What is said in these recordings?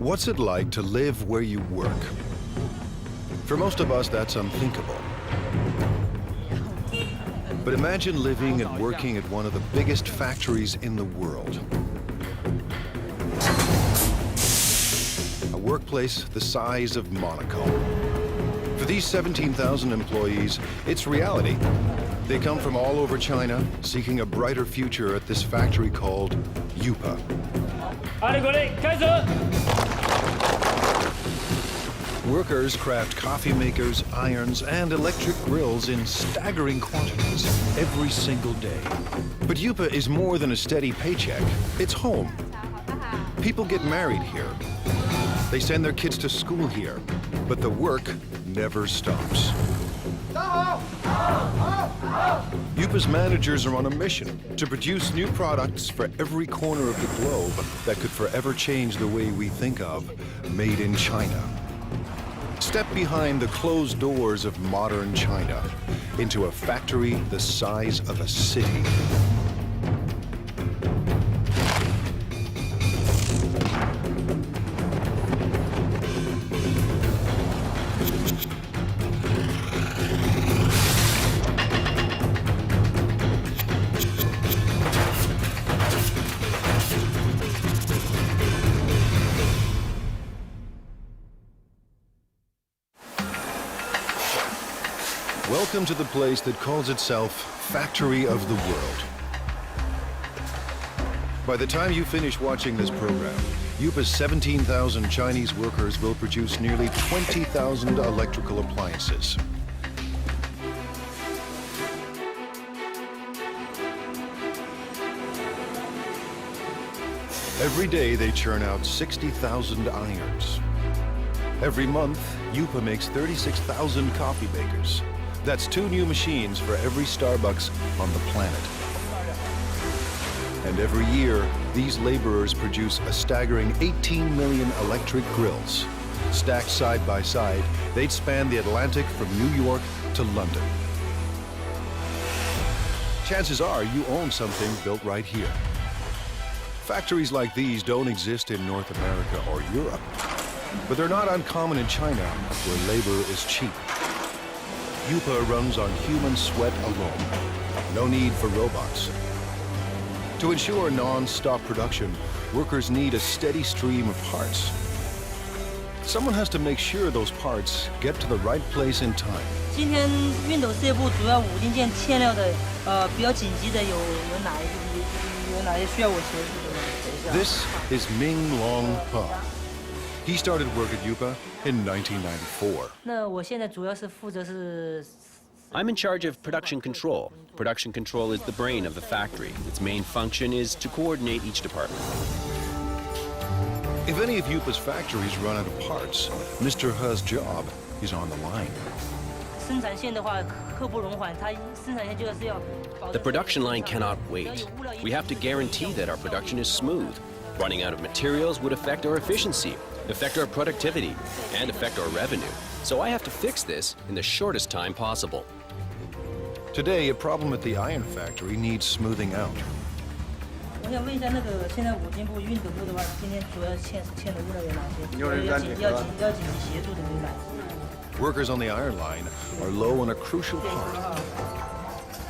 What's it like to live where you work? For most of us, that's unthinkable. But imagine living and working at one of the biggest factories in the world. A workplace the size of Monaco. For these 17,000 employees, it's reality. They come from all over China, seeking a brighter future at this factory called Yupa. Workers craft coffee makers, irons, and electric grills in staggering quantities every single day. But Yupa is more than a steady paycheck. It's home. People get married here. They send their kids to school here. But the work never stops. Yupa's managers are on a mission to produce new products for every corner of the globe that could forever change the way we think of made in China. Step behind the closed doors of modern China into a factory the size of a city. Welcome to the place that calls itself Factory of the World. By the time you finish watching this program, Yupa's 17,000 Chinese workers will produce nearly 20,000 electrical appliances. Every day they churn out 60,000 irons. Every month, Yupa makes 36,000 coffee makers. That's 2 new machines for every Starbucks on the planet. And every year, these laborers produce a staggering 18 million electric grills. Stacked side by side, they'd span the Atlantic from New York to London. Chances are you own something built right here. Factories like these don't exist in North America or Europe, but they're not uncommon in China, where labor is cheap. Yupa runs on human sweat alone. No need for robots. To ensure non-stop production, workers need a steady stream of parts. Someone has to make sure those parts get to the right place in time. 今天熨斗事业部主要5零件欠料的，比较紧急的有哪些需要我协助的？ This is Ming Long Pa. He started work at Yupa in 1994. 那我现在主要是负责是。 I'm in charge of production control. Production control is the brain of the factory. Its main function is to coordinate each department. If any of Yupa's factories run out of parts, Mr. He's job is on the line. 生产线的话，刻不容缓，它生产线就是要。 The production line cannot wait. We have to guarantee that our production is smooth. Running out of materials would affect our efficiency, affect our productivity, and affect our revenue. So I have to fix this in the shortest time possible. Today, a problem at the iron factory needs smoothing out. 我想问一下，那个现在5金部熨斗部的话，今天主要欠的物料有哪些？要紧急协助的有哪些？ Workers on the iron line are low on a crucial part.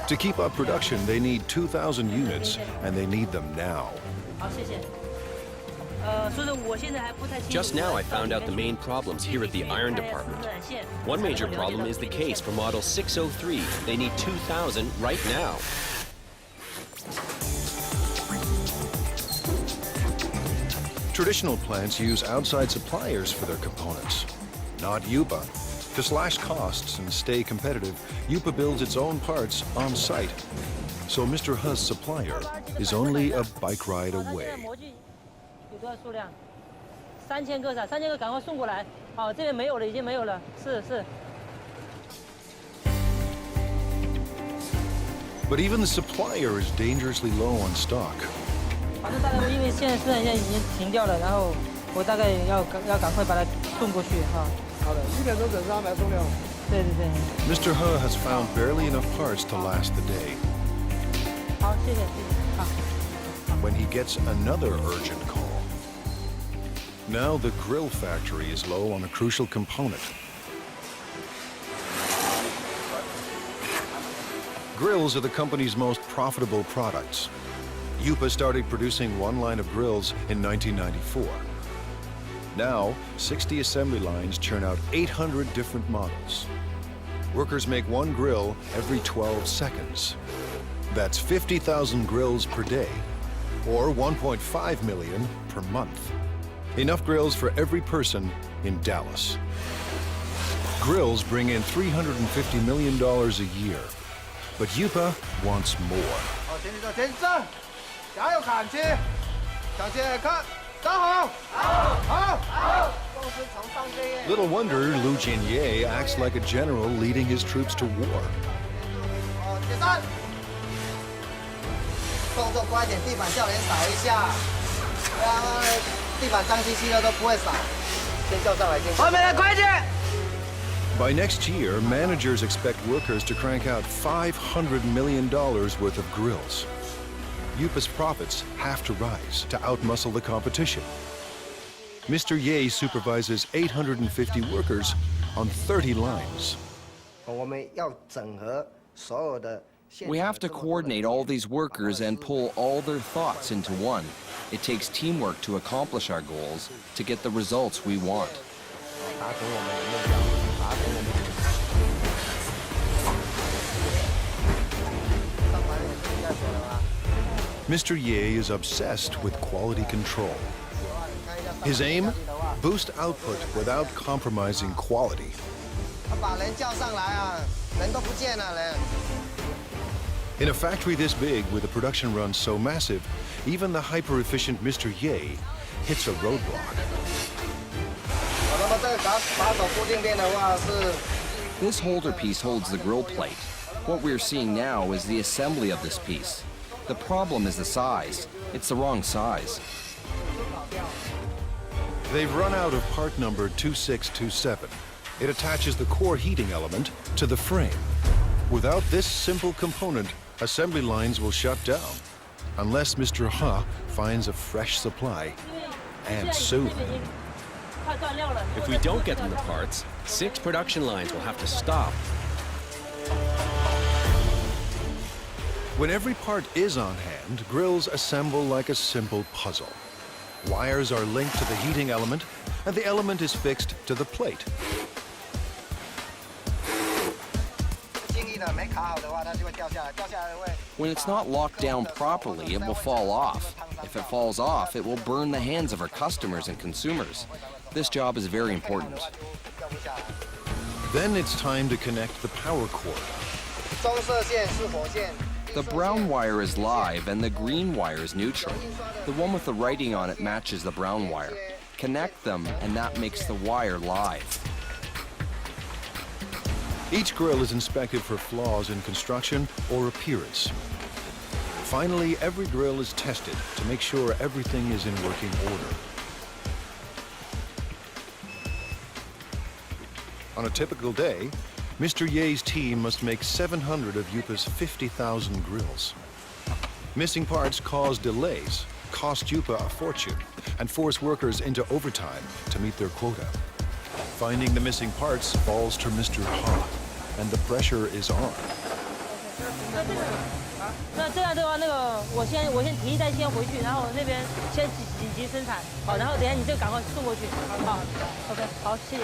To keep up production, they need 2,000 units, and they need them now. 好，谢谢。 Just now I found out the main problems here at the iron department. One major problem is the case for model 603. They need 2,000 right now. Traditional plants use outside suppliers for their components, not Yupa. To slash costs and stay competitive, Yupa builds its own parts on site. So Mr. He's supplier is only a bike ride away. 有多少数量？3000个是3000个，赶快送过来。好，这边没有了，已经没有了。是。 But even the supplier is dangerously low on stock. 反正大概因为现在生产线已经停掉了，然后我大概要赶快把它送过去哈。好的，1点钟准时安排送料。对。Mr. He has found barely enough parts to last the day. 好，谢谢。好。 When he gets another urgent call. Now the grill factory is low on a crucial component. Grills are the company's most profitable products. Yupa started producing one line of grills in 1994. Now, 60 assembly lines churn out 800 different models. Workers make one grill every 12 seconds. That's 50,000 grills per day, or 1.5 million per month. Enough grills for every person in Dallas. Grills bring in $350 million a year, but Yupa wants more. Little wonder Lu Jinye acts like a general leading his troops to war. By next year, managers expect workers to crank out $500 million worth of grills. Yupa's profits have to rise to outmuscle the competition. Mr. Ye supervises 850 workers on 30 lines. We have to coordinate all these workers and pull all their thoughts into one. It takes teamwork to accomplish our goals, to get the results we want. Mr. Ye is obsessed with quality control. His aim? Boost output without compromising quality. In a factory this big, with a production run so massive, even the hyper-efficient Mr. Ye hits a roadblock. This holder piece holds the grill plate. What we're seeing now is the assembly of this piece. The problem is the size. It's the wrong size. They've run out of part number 2627. It attaches the core heating element to the frame. Without this simple component, assembly lines will shut down, unless Mr. Ha finds a fresh supply, and soon. If we don't get them the parts, 6 production lines will have to stop. When every part is on hand, grills assemble like a simple puzzle. Wires are linked to the heating element, and the element is fixed to the plate. When it's not locked down properly, it will fall off. If it falls off, it will burn the hands of our customers and consumers. This job is very important. Then it's time to connect the power cord. The brown wire is live and the green wire is neutral. The one with the writing on it matches the brown wire. Connect them and that makes the wire live. Each grill is inspected for flaws in construction or appearance. Finally, every grill is tested to make sure everything is in working order. On a typical day, Mr. Ye's team must make 700 of Yupa's 50,000 grills. Missing parts cause delays, cost Yupa a fortune, and force workers into overtime to meet their quota. Finding the missing parts falls to Mr. Ha, and the pressure is on. 那这样的话，我先提一袋先回去，然后那边先紧急生产，好，然后等一下你这个赶快送过去，好 ，OK， 好，谢谢。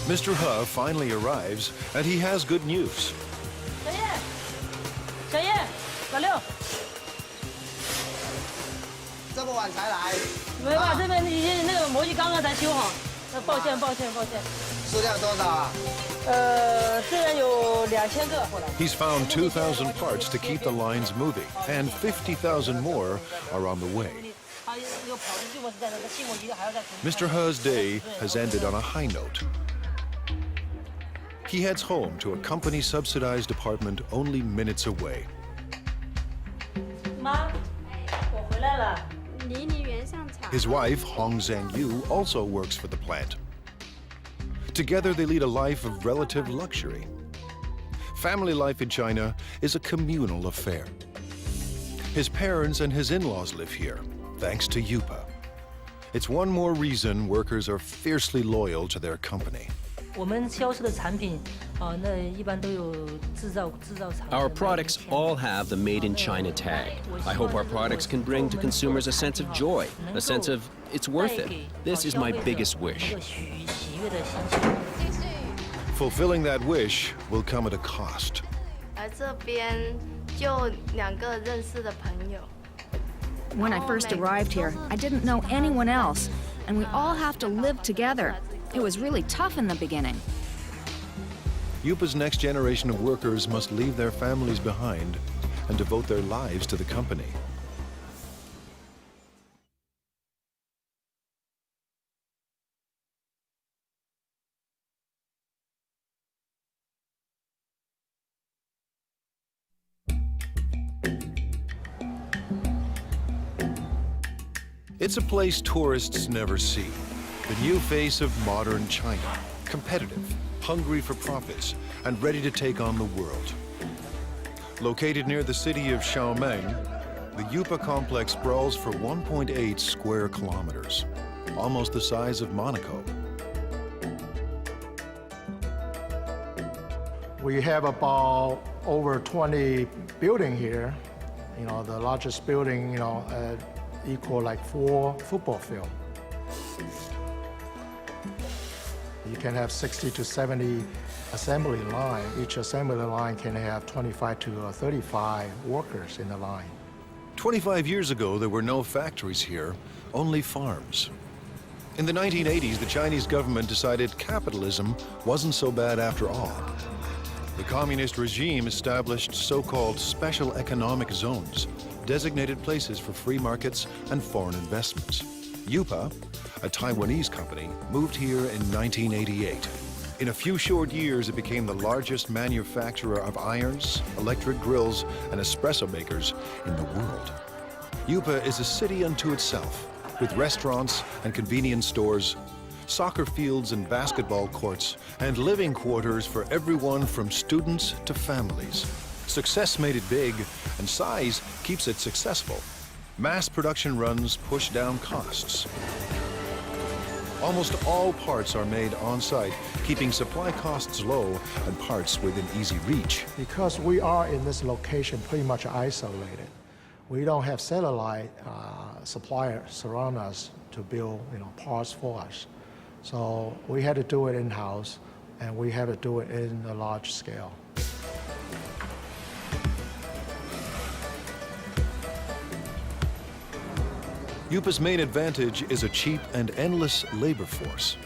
Mr. He finally arrives, and he has good news. 小叶，老六，这么晚才来？没办法，这边已经那个模具刚刚才修好，抱歉。数量多少啊？这边有2000个。 He's found 2,000 parts to keep the lines moving, and 50,000 more are on the way. Mr. He's day has ended on a high note. He heads home to a company-subsidized apartment only minutes away. 妈，我回来了。 His wife, Hong Zhangyu, also works for the plant. Together, they lead a life of relative luxury. Family life in China is a communal affair. His parents and his in-laws live here, thanks to Yupa. It's one more reason workers are fiercely loyal to their company. 我们销售的产品，那一般都有制造厂。 Our products all have the Made in China tag. I hope our products can bring to consumers a sense of joy, a sense of it's worth it. This is my biggest wish. Fulfilling that wish will come at a cost. 而这边就2个认识的朋友。 When I first arrived here, I didn't know anyone else, and we all have to live together. It was really tough in the beginning. Yupa's next generation of workers must leave their families behind and devote their lives to the company. It's a place tourists never see. The new face of modern China, competitive, hungry for profits, and ready to take on the world. Located near the city of Xiaomeng, the Yupa complex sprawls for 1.8 square kilometers, almost the size of Monaco. We have about over 20 buildings here. You know, the largest building, equal like 4 football fields. You can have 60 to 70 assembly line. Each assembly line can have 25 to 35 workers in the line. 25 years ago, there were no factories here, only farms. In the 1980s, the Chinese government decided capitalism wasn't so bad after all. The communist regime established so-called special economic zones, designated places for free markets and foreign investments. Yupa, a Taiwanese company, moved here in 1988. In a few short years, it became the largest manufacturer of irons, electric grills, and espresso makers in the world. Yupa is a city unto itself, with restaurants and convenience stores, soccer fields and basketball courts, and living quarters for everyone from students to families. Success made it big, and size keeps it successful. Mass production runs push down costs. Almost all parts are made on-site, keeping supply costs low and parts within easy reach. Because we are in this location pretty much isolated, we don't have satellite suppliers surround us to build parts for us. So we had to do it in-house, and we had to do it in a large scale. Yupa's main advantage is a cheap and endless labor force,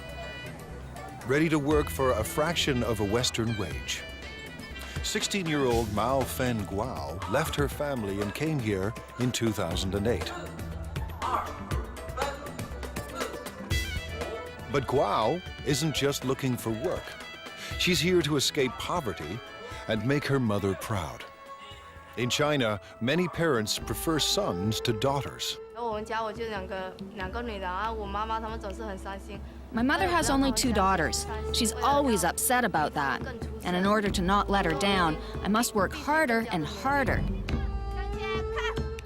ready to work for a fraction of a Western wage. 16-year-old Mao Fen Guo left her family and came here in 2008. But Guo isn't just looking for work. She's here to escape poverty and make her mother proud. In China, many parents prefer sons to daughters. My mother has only 2 daughters. She's always upset about that. And in order to not let her down, I must work harder and harder.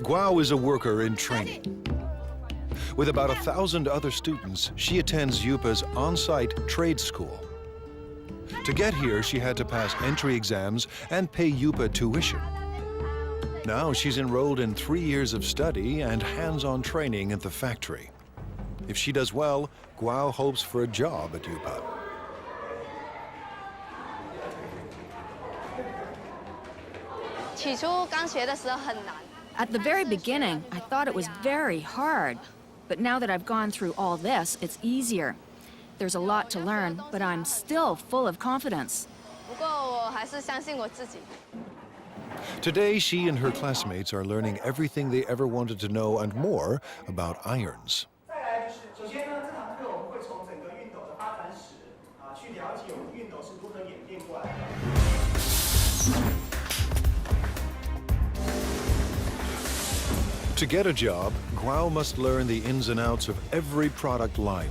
Guo is a worker in training. With about 1,000 other students, she attends Yupa's on-site trade school. To get here, she had to pass entry exams and pay Yupa tuition. Now she's enrolled in 3 years of study and hands-on training at the factory. If she does well, Guo hopes for a job at Yupa. At the very beginning, I thought it was very hard. But now that I've gone through all this, it's easier. There's a lot to learn, but I'm still full of confidence. Today, she and her classmates are learning everything they ever wanted to know and more about irons. To get a job, Guo must learn the ins and outs of every product line.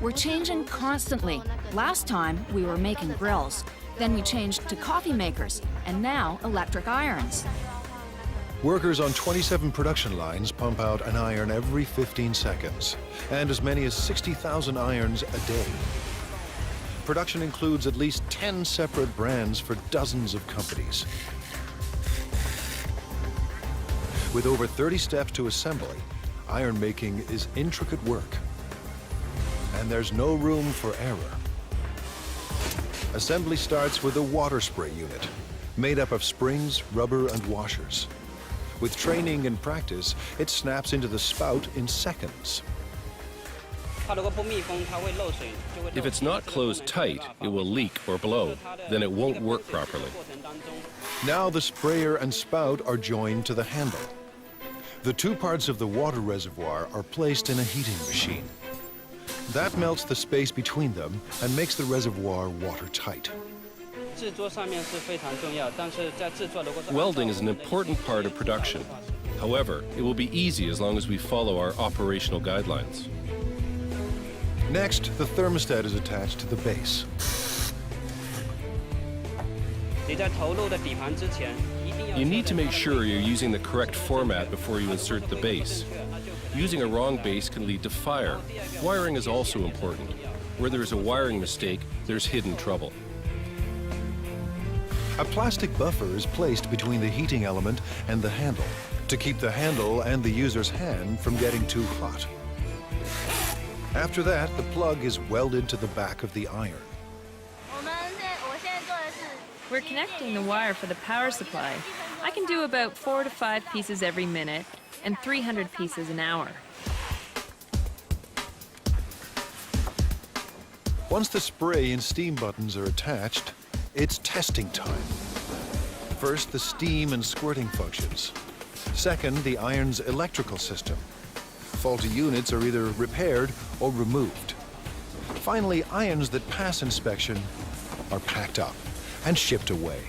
We're changing constantly. Last time, we were making grills. Then we changed to coffee makers, and now electric irons. Workers on 27 production lines pump out an iron every 15 seconds, and as many as 60,000 irons a day. Production includes at least 10 separate brands for dozens of companies. With over 30 steps to assembly, iron making is intricate work. And there's no room for error. Assembly starts with a water spray unit, made up of springs, rubber, and washers. With training and practice, it snaps into the spout in seconds. If it's not closed tight, it will leak or blow. Then it won't work properly. Now the sprayer and spout are joined to the handle. The two parts of the water reservoir are placed in a heating machine. That melts the space between them and makes the reservoir watertight. Welding is an important part of production. However, it will be easy as long as we follow our operational guidelines. Next, the thermostat is attached to the base. You need to make sure you're using the correct format before you insert the base. Using a wrong base can lead to fire. Wiring is also important. Where there's a wiring mistake, there's hidden trouble. A plastic buffer is placed between the heating element and the handle to keep the handle and the user's hand from getting too hot. After that, the plug is welded to the back of the iron. We're connecting the wire for the power supply. I can do about 4 to 5 pieces every minute and 300 pieces an hour. Once the spray and steam buttons are attached, it's testing time. First, the steam and squirting functions. Second, the iron's electrical system. Faulty units are either repaired or removed. Finally, irons that pass inspection are packed up and shipped away.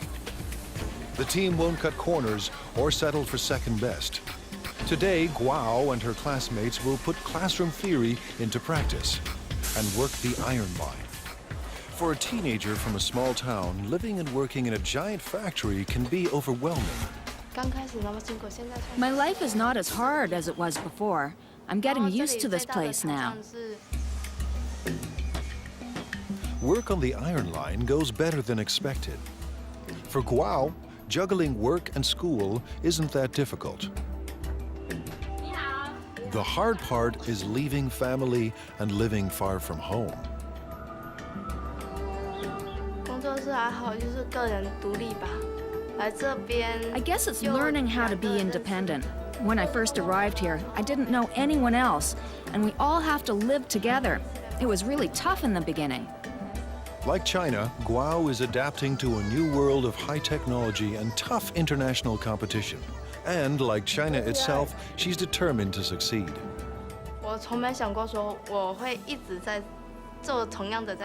The team won't cut corners or settle for second best. Today, Guo and her classmates will put classroom theory into practice and work the iron line. For a teenager from a small town, living and working in a giant factory can be overwhelming. My life is not as hard as it was before. I'm getting used to this place now. Work on the iron line goes better than expected. For Guo, juggling work and school isn't that difficult. The hard part is leaving family and living far from home. I guess it's learning how to be independent. When I first arrived here, I didn't know anyone else, and we all have to live together. It was really tough in the beginning. Like China, Guo is adapting to a new world of high technology and tough international competition. And like China itself, she's determined to succeed. I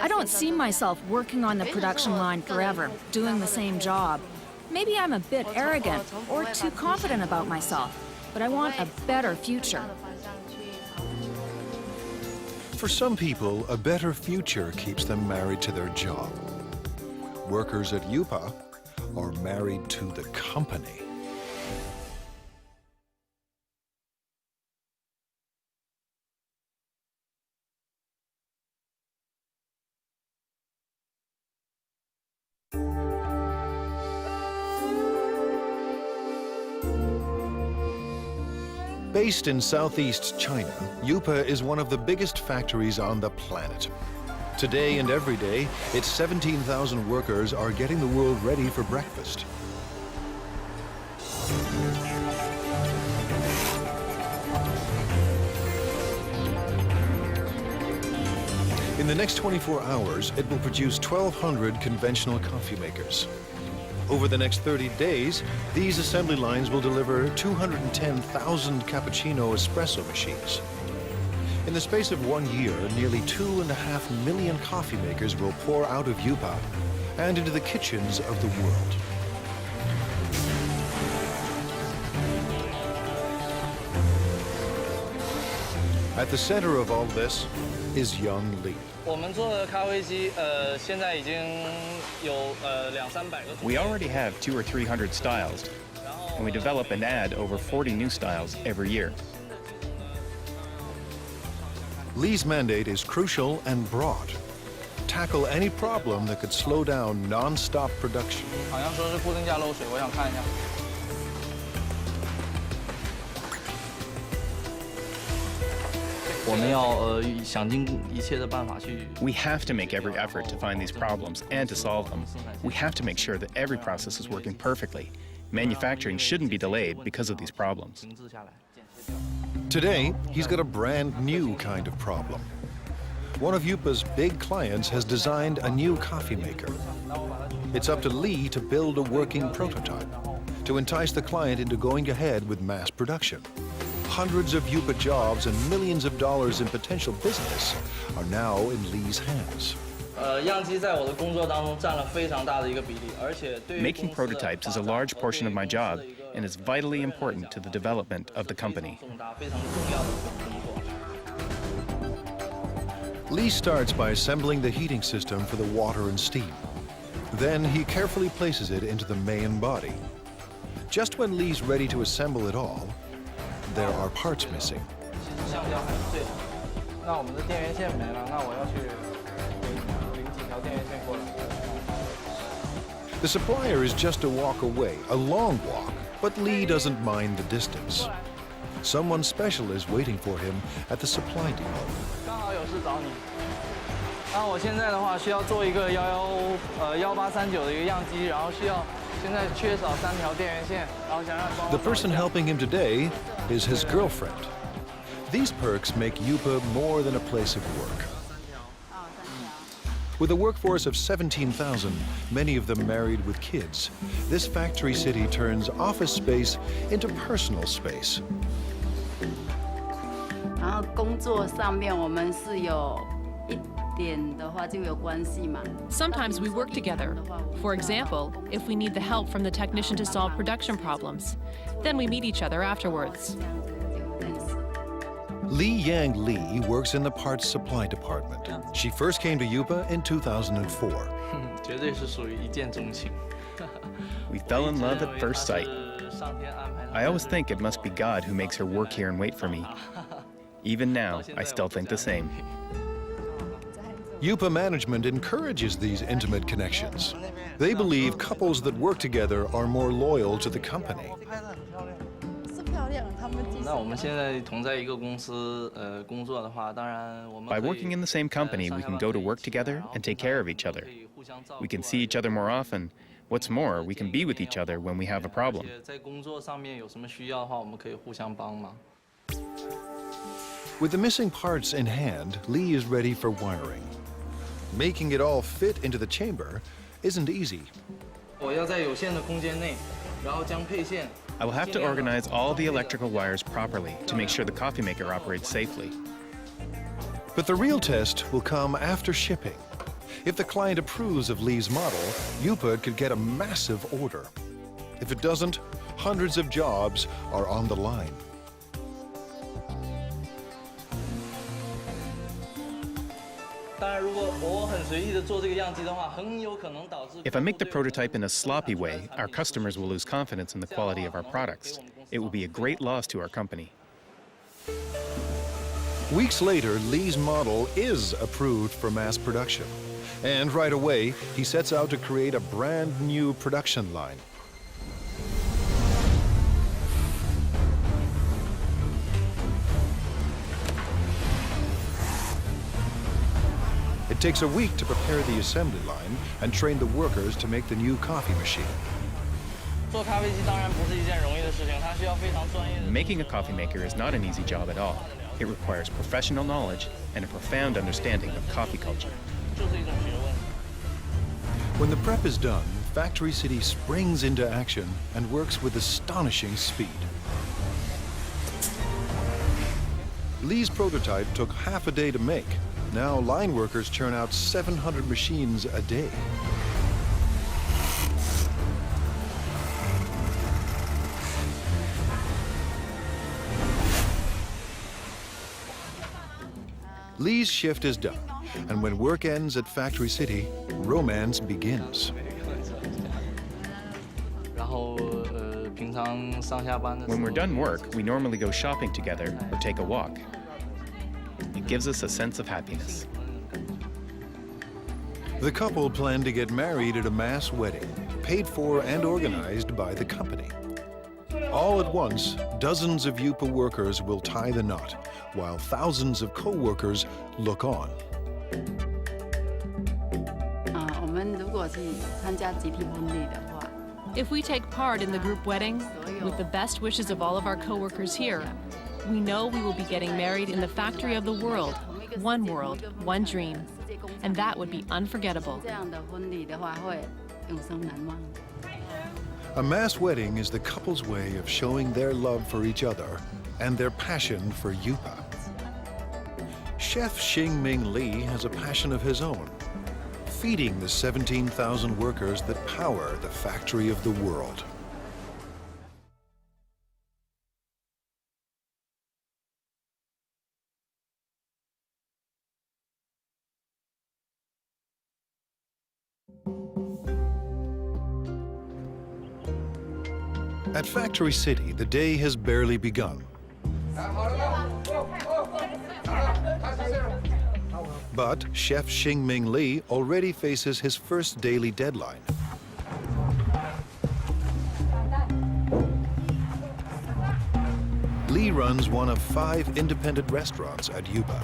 don't see myself working on the production line forever, doing the same job. Maybe I'm a bit arrogant or too confident about myself, but I want a better future. For some people, a better future keeps them married to their job. Workers at UPA are married to the company. Based in southeast China, UPA is one of the biggest factories on the planet. Today and every day, its 17,000 workers are getting the world ready for breakfast. In the next 24 hours, it will produce 1,200 conventional coffee makers. Over the next 30 days, these assembly lines will deliver 210,000 cappuccino espresso machines. In the space of 1 year, nearly 2.5 million coffee makers will pour out of UPA and into the kitchens of the world. At the center of all this is young Lee. We already have 200 or 300 styles, and we develop and add over 40 new styles every year. Lee's mandate is crucial and broad. Tackle any problem that could slow down non-stop production. We have to make every effort to find these problems and to solve them. We have to make sure that every process is working perfectly. Manufacturing shouldn't be delayed because of these problems. Today, he's got a brand new kind of problem. One of Yupa's big clients has designed a new coffee maker. It's up to Lee to build a working prototype to entice the client into going ahead with mass production. Hundreds of Yupa jobs and millions of dollars in potential business are now in Lee's hands. Making prototypes is a large portion of my job and is vitally important to the development of the company. Lee starts by assembling the heating system for the water and steam. Then he carefully places it into the main body. Just when Lee's ready to assemble it all, there are parts missing. The supplier is just a walk away, a long walk, but Lee doesn't mind the distance. Someone special is waiting for him at the supply depot. The person helping him today is his girlfriend. These perks make Yupa more than a place of work. With a workforce of 17,000, many of them married with kids, this factory city turns office space into personal space. Sometimes we work together. For example, if we need the help from the technician to solve production problems, then we meet each other afterwards. Li Yang Lee works in the parts supply department. She first came to Yupa in 2004. We fell in love at first sight. I always think it must be God who makes her work here and wait for me. Even now, I still think the same. Yupa management encourages these intimate connections. They believe couples that work together are more loyal to the company. By working in the same company, we can go to work together and take care of each other. We can see each other more often. What's more, we can be with each other when we have a problem. With the missing parts in hand, Lee is ready for wiring. Making it all fit into the chamber isn't easy. I will have to organize all the electrical wires properly to make sure the coffee maker operates safely. But the real test will come after shipping. If the client approves of Lee's model, Yupa could get a massive order. If it doesn't, hundreds of jobs are on the line. If I make the prototype in a sloppy way, our customers will lose confidence in the quality of our products. It will be a great loss to our company. Weeks later, Lee's model is approved for mass production. And right away, he sets out to create a brand new production line. It takes a week to prepare the assembly line and train the workers to make the new coffee machine. Making a coffee maker is not an easy job at all. It requires professional knowledge and a profound understanding of coffee culture. When the prep is done, Factory City springs into action and works with astonishing speed. Lee's prototype took half a day to make. Now line workers churn out 700 machines a day. Lee's shift is done, and when work ends at Factory City, romance begins. When we're done work, we normally go shopping together or take a walk. It gives us a sense of happiness. The couple plan to get married at a mass wedding, paid for and organized by the company. All at once, dozens of Yupa workers will tie the knot, while thousands of co-workers look on. If we take part in the group wedding, with the best wishes of all of our co-workers here, we know we will be getting married in the factory of the world, one dream. And that would be unforgettable. A mass wedding is the couple's way of showing their love for each other and their passion for Yupa. Chef Xingming Li has a passion of his own, feeding the 17,000 workers that power the factory of the world. At Factory City, the day has barely begun. But Chef Xingming Li already faces his first daily deadline. Li runs one of 5 independent restaurants at Yupa.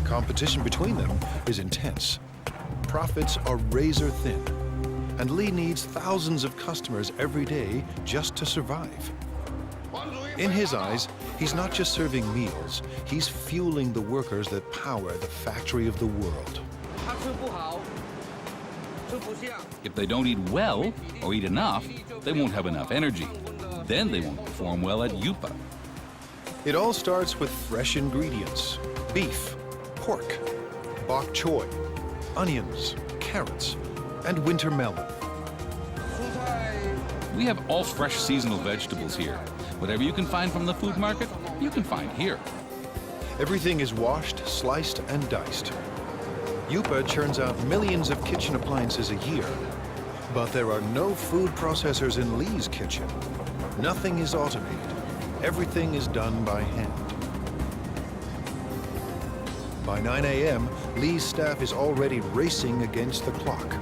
Competition between them is intense. Profits are razor thin, and Li needs thousands of customers every day just to survive. In his eyes, he's not just serving meals, he's fueling the workers that power the factory of the world. If they don't eat well or eat enough, they won't have enough energy. Then they won't perform well at Yupa. It all starts with fresh ingredients: beef, pork, bok choy, onions, carrots, and winter melon. We have all fresh seasonal vegetables here. Whatever you can find from the food market, you can find here. Everything is washed, sliced, and diced. Yupa churns out millions of kitchen appliances a year, but there are no food processors in Li's kitchen. Nothing is automated. Everything is done by hand. By 9 a.m., Li's staff is already racing against the clock.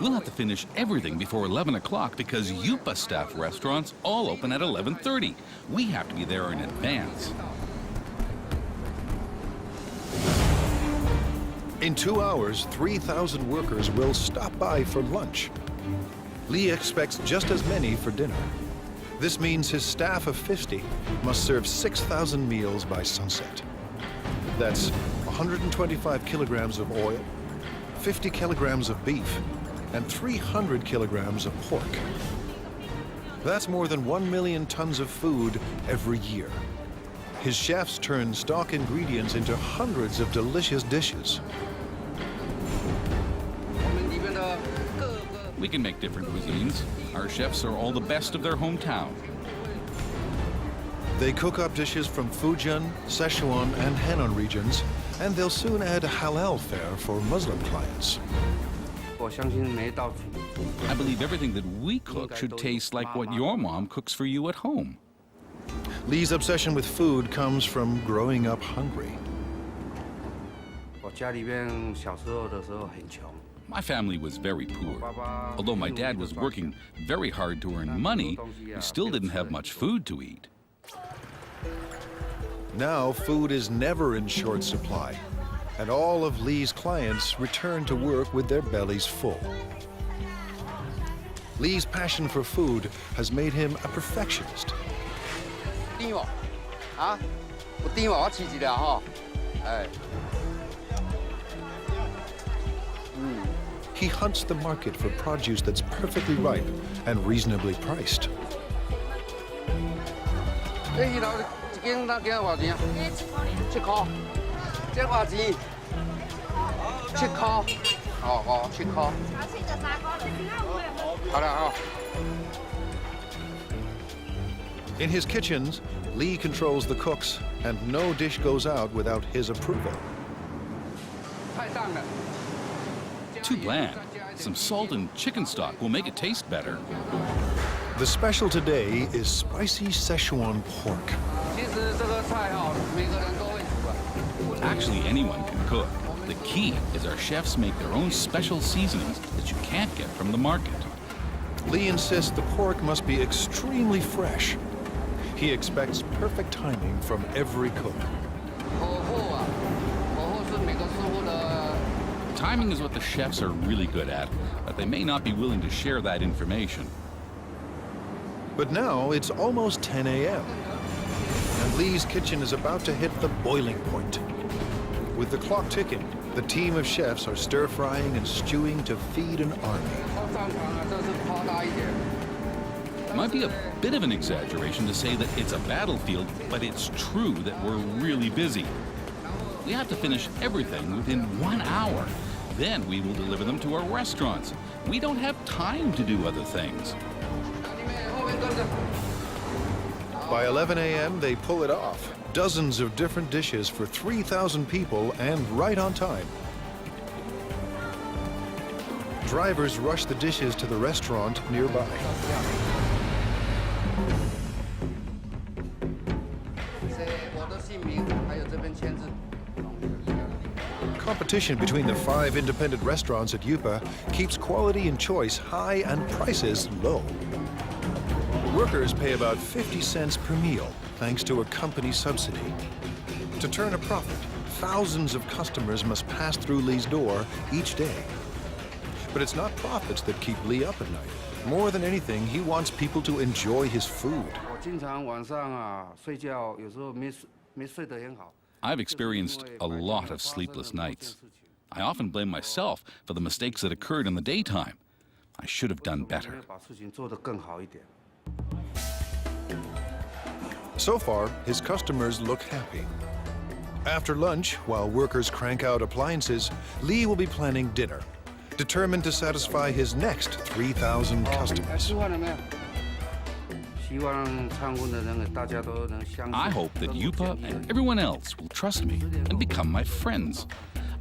We'll have to finish everything before 11 o'clock because Yupa staff restaurants all open at 11:30. We have to be there in advance. In 2 hours, 3,000 workers will stop by for lunch. Li expects just as many for dinner. This means his staff of 50 must serve 6,000 meals by sunset. That's 125 kilograms of oil, 50 kilograms of beef, and 300 kilograms of pork. That's more than 1 million tons of food every year. His chefs turn stock ingredients into hundreds of delicious dishes. We can make different cuisines. Our chefs are all the best of their hometown. They cook up dishes from Fujian, Sichuan, and Henan regions, and they'll soon add a halal fare for Muslim clients. I believe everything that we cook should taste like what your mom cooks for you at home. Li's obsession with food comes from growing up hungry. My family was very poor. Although my dad was working very hard to earn money, we still didn't have much food to eat. Now food is never in short supply, and all of Li's clients return to work with their bellies full. Li's passion for food has made him a perfectionist. He hunts the market for produce that's perfectly ripe and reasonably priced. In his kitchens, Lee controls the cooks, and no dish goes out without his approval. Too bland. Some salt and chicken stock will make it taste better. The special today is spicy Szechuan pork. Actually, anyone can cook. The key is our chefs make their own special seasonings that you can't get from the market. Lee insists the pork must be extremely fresh. He expects perfect timing from every cook. Timing is what the chefs are really good at, but they may not be willing to share that information. But now it's almost 10 a.m. and Lee's kitchen is about to hit the boiling point. With the clock ticking, the team of chefs are stir-frying and stewing to feed an army. It might be a bit of an exaggeration to say that it's a battlefield, but it's true that we're really busy. We have to finish everything within 1 hour. Then we will deliver them to our restaurants. We don't have time to do other things. By 11 a.m., they pull it off. Dozens of different dishes for 3,000 people and right on time. Drivers rush the dishes to the restaurant nearby. Competition between the 5 independent restaurants at Yupa keeps quality and choice high and prices low. Workers pay about 50 cents per meal, thanks to a company subsidy. To turn a profit, thousands of customers must pass through Lee's door each day. But it's not profits that keep Lee up at night. More than anything, he wants people to enjoy his food. I've experienced a lot of sleepless nights. I often blame myself for the mistakes that occurred in the daytime. I should have done better. So far, his customers look happy. After lunch, while workers crank out appliances, Lee will be planning dinner, determined to satisfy his next 3,000 customers. I hope that Yupa and everyone else will trust me and become my friends.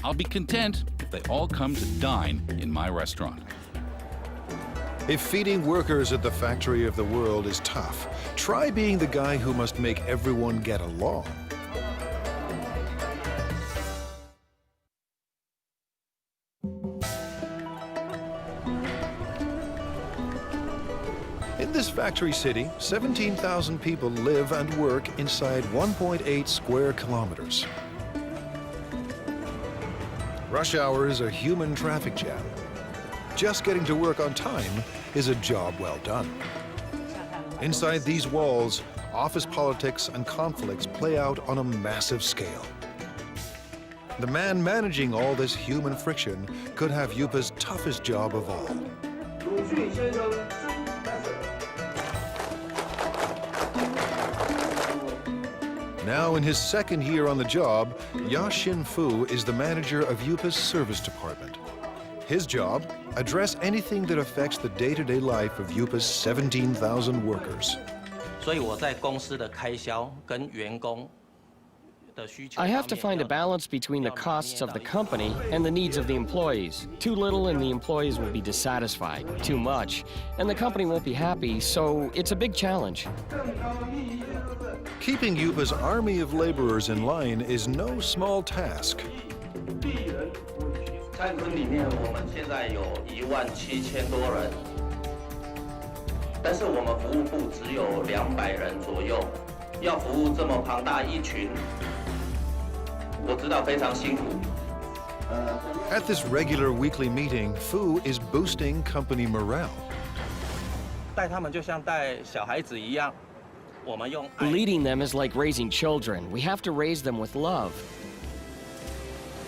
I'll be content if they all come to dine in my restaurant. If feeding workers at the factory of the world is tough, try being the guy who must make everyone get along. In this factory city, 17,000 people live and work inside 1.8 square kilometers. Rush hour is a human traffic jam. Just getting to work on time is a job well done. Inside these walls, office politics and conflicts play out on a massive scale. The man managing all this human friction could have Yupa's toughest job of all. Now in his second year on the job, Ya Xin-fu is the manager of Yupa's service department. His job, address anything that affects the day-to-day life of Yupa's 17,000 workers. I have to find a balance between the costs of the company and the needs of the employees. Too little and the employees will be dissatisfied. Too much and the company won't be happy, so it's a big challenge. Keeping Yupa's army of laborers in line is no small task. At this regular weekly meeting, Fu is boosting company morale. Leading them is like raising children. We have to raise them with love.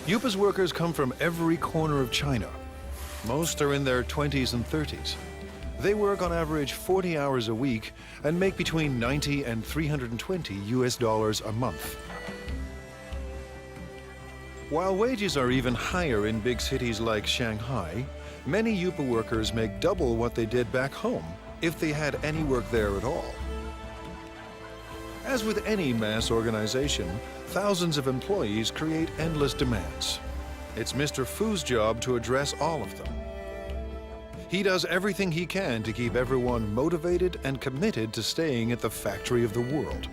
Yupa's workers come from every corner of China. Most are in their 20s and 30s. They work on average 40 hours a week and make between $90 and $320 US a month. While wages are even higher in big cities like Shanghai, many Yupa workers make double what they did back home if they had any work there at all. As with any mass organization, thousands of employees create endless demands. It's Mr. Fu's job to address all of them. He does everything he can to keep everyone motivated and committed to staying at the factory of the world.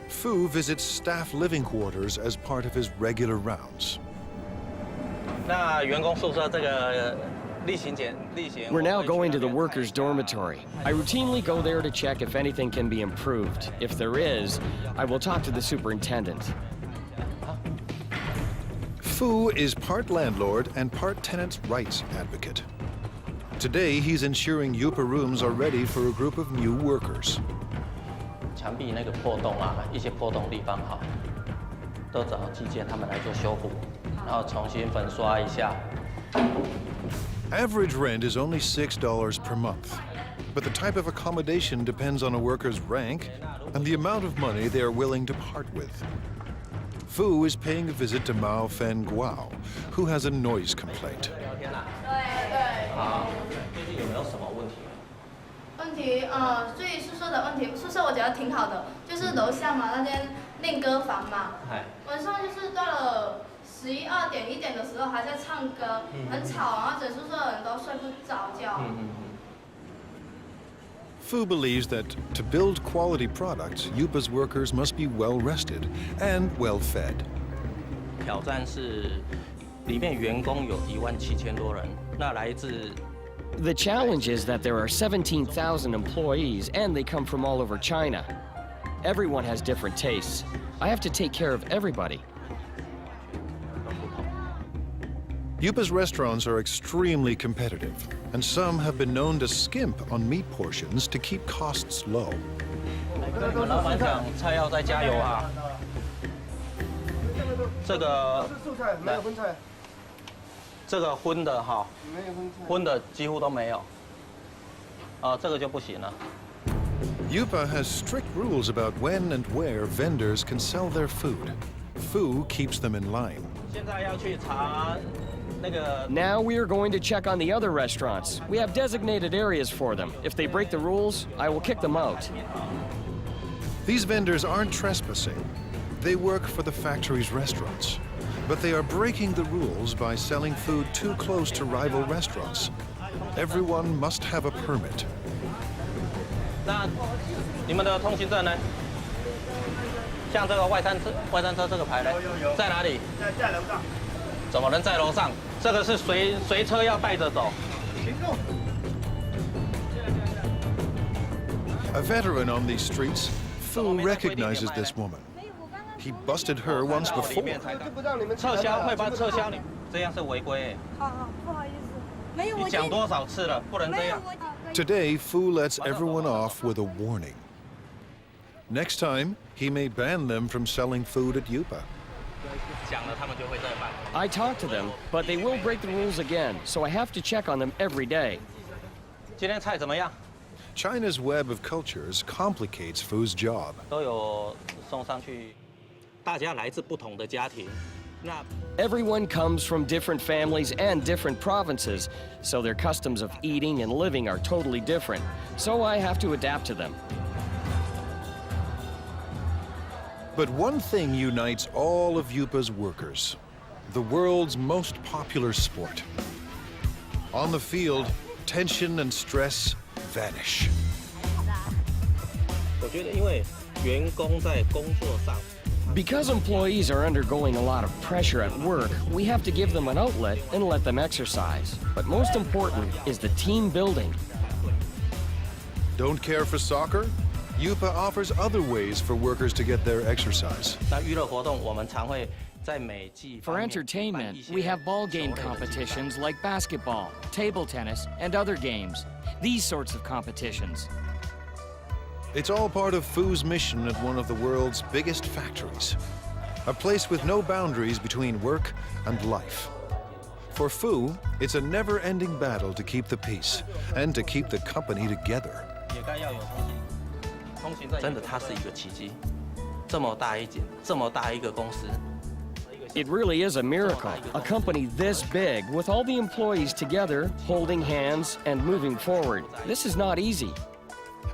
Fu visits staff living quarters as part of his regular rounds. We're now going to the workers' dormitory. I routinely go there to check if anything can be improved. If there is, I will talk to the superintendent. Fu is part landlord and part tenants' rights advocate. Today, he's ensuring Yupa rooms are ready for a group of new workers. Average rent is only $6 per month, but the type of accommodation depends on a worker's rank and the amount of money they are willing to part with. Fu is paying a visit to Mao Fen Guao, who has a noise complaint. 所以宿舍的问题，宿舍我觉得挺好的，就是楼下嘛那间练歌房嘛，晚上就是到了11、2点、1点的时候还在唱歌，很吵，然后整宿舍的人都睡不着觉。Fu believes that to build quality products, Yupa's workers must be well rested and well fed. 挑战是里面员工有17000多人，那来自 The challenge is that there are 17,000 employees and they come from all over China. Everyone has different tastes. I have to take care of everybody. Yupa's restaurants are extremely competitive, and some have been known to skimp on meat portions to keep costs low. 老板讲菜要再加油啊！这个没有荤菜，这个荤的哈，荤的几乎都没有。这个就不行了。 Yupa has strict rules about when and where vendors can sell their food. Fu keeps them in line. 现在要去查那个。 Now we are going to check on the other restaurants. We have designated areas for them. If they break the rules, I will kick them out. These vendors aren't trespassing. They work for the factory's restaurants. But they are breaking the rules by selling food too close to rival restaurants. Everyone must have a permit. 那你们的通行证呢？像这个外餐车这个牌呢？在哪里？在楼上。怎么能在楼上？这个是随车要带着走。 A veteran on these streets, Fu recognizes this woman. He busted her once before. 撤销会帮撤销你，这样是违规。好，不好意思，没有。你讲多少次了，不能这样。 Today, Fu lets everyone off with a warning. Next time, he may ban them from selling food at Yupa. I talk to them, but they will break the rules again, so I have to check on them every day. 今天菜怎么样？ China's web of cultures complicates Fu's job. 都有送上去，大家来自不同的家庭。 Everyone comes from different families and different provinces, so their customs of eating and living are totally different. So I have to adapt to them. But one thing unites all of Yupa's workers: the world's most popular sport. On the field, tension and stress vanish. 我觉得，因为员工在工作上。 Because employees are undergoing a lot of pressure at work, we have to give them an outlet and let them exercise. But most important is the team building. Don't care for soccer? Yupa offers other ways for workers to get their exercise. For entertainment, we have ball game competitions like basketball, table tennis, and other games. These sorts of competitions. It's all part of Fu's mission at one of the world's biggest factories, a place with no boundaries between work and life. For Fu, it's a never-ending battle to keep the peace and to keep the company together. 真的，它是一个奇迹，这么大一间，这么大一个公司。 It really is a miracle. A company this big, with all the employees together, holding hands and moving forward. This is not easy.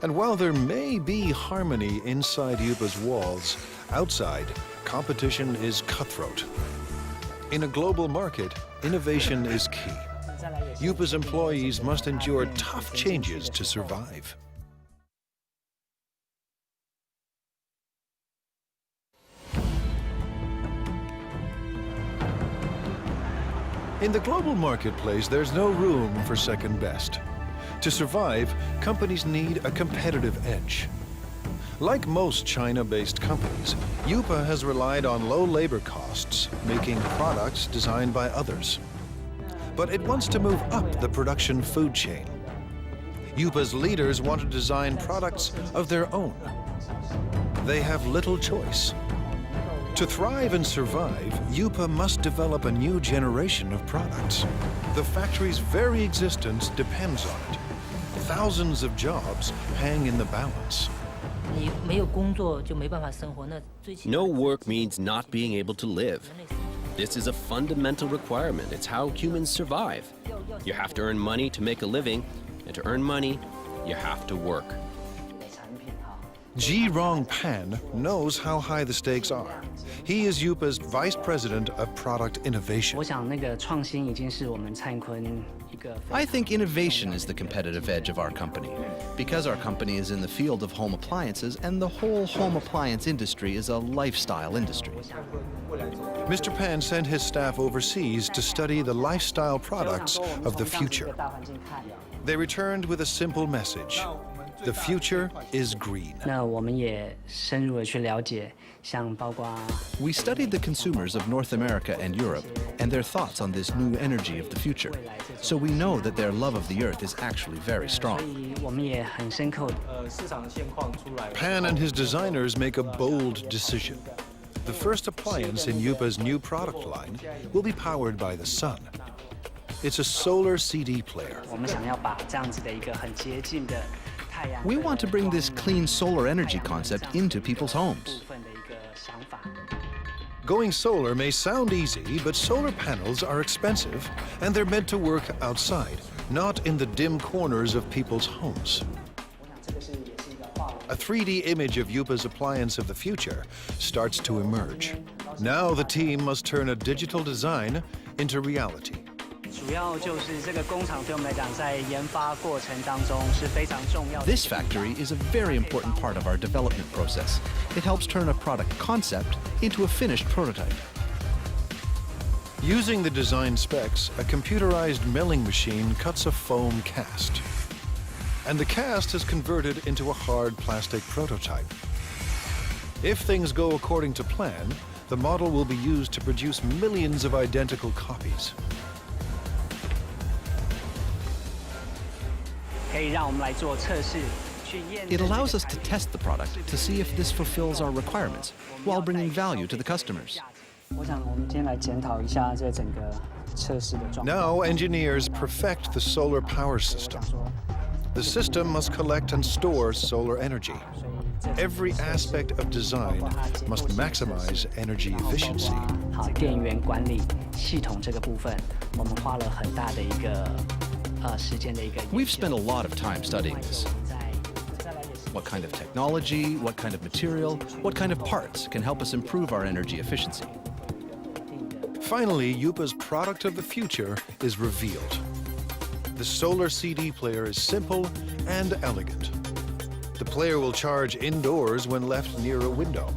And while there may be harmony inside Yupa's walls, outside, competition is cutthroat. In a global market, innovation is key. Yupa's employees must endure tough changes to survive. In the global marketplace, there's no room for second best. To survive, companies need a competitive edge. Like most China-based companies, Yupa has relied on low labor costs, making products designed by others. But it wants to move up the production food chain. Yupa's leaders want to design products of their own. They have little choice. To thrive and survive, Yupa must develop a new generation of products. The factory's very existence depends on it. Thousands of jobs hang in the balance. No work means not being able to live. This is a fundamental requirement. It's how humans survive. You have to earn money to make a living, and to earn money, you have to work. Ji-Rong Pan knows how high the stakes are. He is Yupa's Vice President of Product Innovation. I think innovation is the competitive edge of our company, because our company is in the field of home appliances, and the whole home appliance industry is a lifestyle industry. Mr. Pan sent his staff overseas to study the lifestyle products of the future. They returned with a simple message. The future is green. We studied the consumers of North America and Europe and their thoughts on this new energy of the future. So we know that their love of the earth is actually very strong. Pan and his designers make a bold decision. The first appliance in Yupa's new product line will be powered by the sun. It's a solar CD player. We want to bring this clean solar energy concept into people's homes. Going solar may sound easy, but solar panels are expensive, and they're meant to work outside, not in the dim corners of people's homes. A 3D image of Yupa's appliance of the future starts to emerge. Now the team must turn a digital design into reality. This factory is a very important part of our development process. It helps turn a product concept into a finished prototype. Using the design specs, a computerized milling machine cuts a foam cast. And the cast is converted into a hard plastic prototype. If things go according to plan, the model will be used to produce millions of identical copies. It allows us to test the product to see if this fulfills our requirements while bringing value to the customers. Now engineers perfect the solar power system. The system must collect and store solar energy. Every aspect of design must maximize energy efficiency. We've spent a lot of time studying this. What kind of technology, what kind of material, what kind of parts can help us improve our energy efficiency? Finally, Yupa's product of the future is revealed. The solar CD player is simple and elegant. The player will charge indoors when left near a window.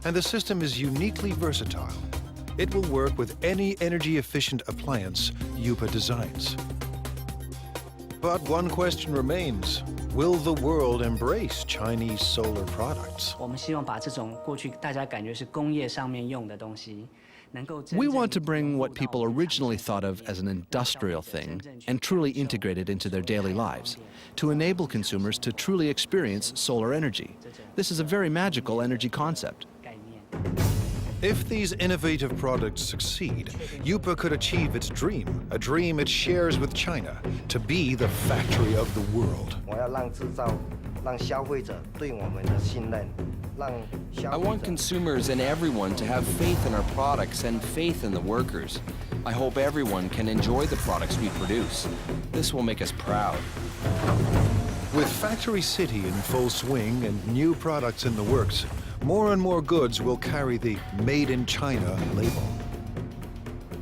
And the system is uniquely versatile. It will work with any energy-efficient appliance Yupa designs. But one question remains. Will the world embrace Chinese solar products? We want to bring what people originally thought of as an industrial thing and truly integrate it into their daily lives, to enable consumers to truly experience solar energy. This is a very magical energy concept. If these innovative products succeed, Yupa could achieve its dream, a dream it shares with China, to be the factory of the world. I want consumers and everyone to have faith in our products and faith in the workers. I hope everyone can enjoy the products we produce. This will make us proud. With Factory City in full swing and new products in the works, more and more goods will carry the Made in China label.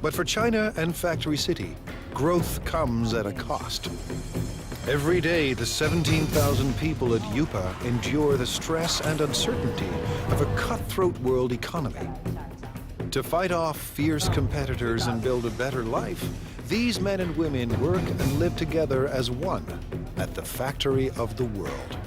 But for China and Factory City, growth comes at a cost. Every day, the 17,000 people at Yupa endure the stress and uncertainty of a cutthroat world economy. To fight off fierce competitors and build a better life, these men and women work and live together as one at the factory of the world.